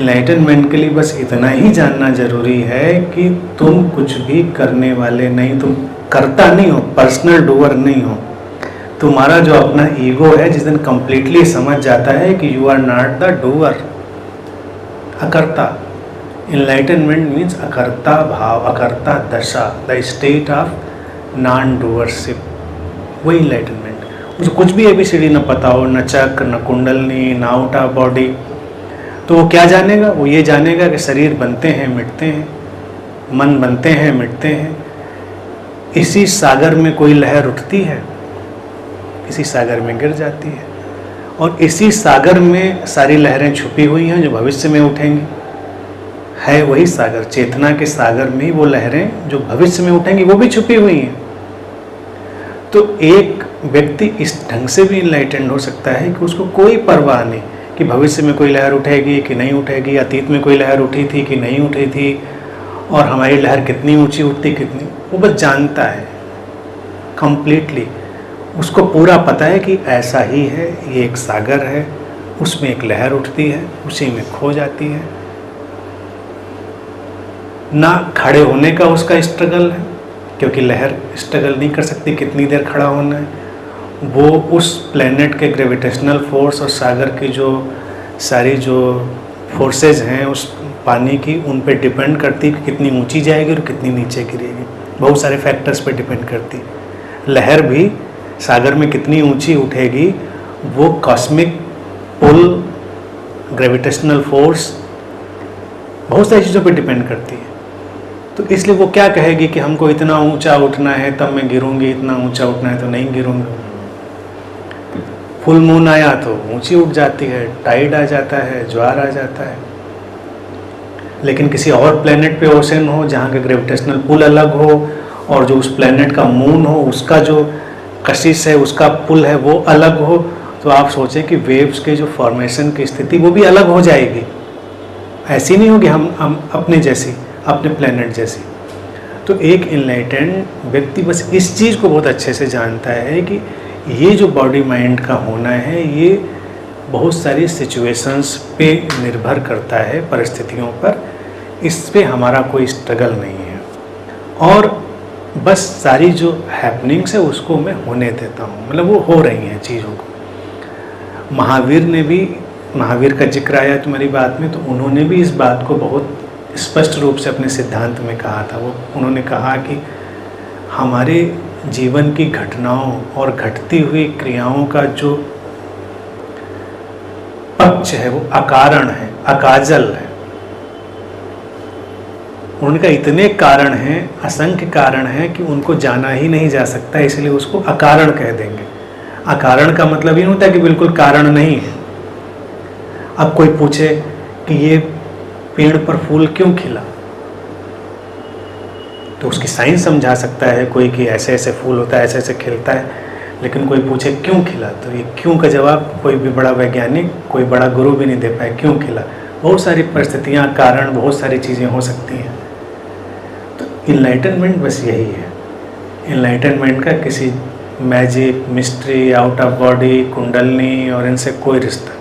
Enlightenment के लिए बस इतना ही जानना जरूरी है कि तुम कुछ भी करने वाले नहीं, तुम करता नहीं हो, पर्सनल डूअर नहीं हो। तुम्हारा जो अपना ईगो है जिस दिन कंप्लीटली समझ जाता है कि you are not the doer, अकर्ता। इनलाइटनमेंट मीन्स अकर्ता भाव, अकर्ता दशा, the state of non doership, वही इनलाइटनमेंट। मुझे कुछ भी ABCD न पता हो, न चक्र, न कुंडलनी, न आउट ऑफ बॉडी, तो वो क्या जानेगा? वो ये जानेगा कि शरीर बनते हैं मिटते हैं, मन बनते हैं मिटते हैं। इसी सागर में कोई लहर उठती है, इसी सागर में गिर जाती है, और इसी सागर में सारी लहरें छुपी हुई हैं जो भविष्य में उठेंगी। है वही सागर, चेतना के सागर में ही वो लहरें जो भविष्य में उठेंगी वो भी छुपी हुई हैं। तो एक व्यक्ति इस ढंग से भी इनलाइटेंड हो सकता है कि उसको कोई परवाह नहीं कि भविष्य में कोई लहर उठेगी कि नहीं उठेगी, अतीत में कोई लहर उठी थी कि नहीं उठी थी, और हमारी लहर कितनी ऊंची उठती कितनी, वो बस जानता है कंप्लीटली। उसको पूरा पता है कि ऐसा ही है, ये एक सागर है, उसमें एक लहर उठती है, उसी में खो जाती है। ना खड़े होने का उसका स्ट्रगल है, क्योंकि लहर स्ट्रगल नहीं कर सकती कितनी देर खड़ा होना है। वो उस प्लेनेट के ग्रेविटेशनल फोर्स और सागर की जो सारी जो फोर्सेज हैं उस पानी की, उन पे डिपेंड करती कि कितनी ऊंची जाएगी और कितनी नीचे गिरेगी। बहुत सारे फैक्टर्स पे डिपेंड करती। लहर भी सागर में कितनी ऊंची उठेगी वो कॉस्मिक पुल, ग्रेविटेशनल फोर्स, बहुत सारी चीज़ों पे डिपेंड करती है। तो इसलिए वो क्या कहेगी कि हमको इतना ऊंचा उठना है तब मैं गिरूंगी, इतना ऊंचा उठना है तो नहीं गिरूंगी। फुल मून आया तो ऊंची उठ जाती है, टाइड आ जाता है, ज्वार आ जाता है। लेकिन किसी और प्लेनेट पे ओशन हो जहाँ का ग्रेविटेशनल पुल अलग हो, और जो उस प्लेनेट का मून हो उसका जो कशिश है, उसका पुल है वो अलग हो, तो आप सोचें कि वेव्स के जो फॉर्मेशन की स्थिति वो भी अलग हो जाएगी। ऐसी नहीं होगी हम अपने जैसी, अपने प्लेनेट जैसी। तो एक इनलाइटेंड व्यक्ति बस इस चीज़ को बहुत अच्छे से जानता है कि ये जो बॉडी माइंड का होना है ये बहुत सारी सिचुएशंस पे निर्भर करता है, परिस्थितियों पर। इस पे हमारा कोई स्ट्रगल नहीं है, और बस सारी जो हैपनिंग्स है उसको मैं होने देता हूँ, मतलब वो हो रही हैं चीज़ों को। महावीर का जिक्र आया तुम्हारी बात में, तो उन्होंने भी इस बात को बहुत स्पष्ट रूप से अपने सिद्धांत में कहा था। वो उन्होंने कहा कि हमारे जीवन की घटनाओं और घटती हुई क्रियाओं का जो पक्ष है वो अकारण है, अकाजल है। उनका इतने कारण हैं, असंख्य कारण हैं कि उनको जाना ही नहीं जा सकता, इसलिए उसको अकारण कह देंगे। अकारण का मतलब ये होता है कि बिल्कुल कारण नहीं है। अब कोई पूछे कि ये पेड़ पर फूल क्यों खिला, तो उसकी साइंस समझा सकता है कोई कि ऐसे ऐसे फूल होता है, ऐसे ऐसे खिलता है। लेकिन कोई पूछे क्यों खिला, तो ये क्यों का जवाब कोई भी बड़ा वैज्ञानिक, कोई बड़ा गुरु भी नहीं दे पाए, क्यों खिला। बहुत सारी परिस्थितियाँ, कारण, बहुत सारी चीज़ें हो सकती हैं। तो इनलाइटनमेंट बस यही है। इनलाइटनमेंट का किसी magic, mystery, out of body, kundalini और इनसे कोई रिश्ता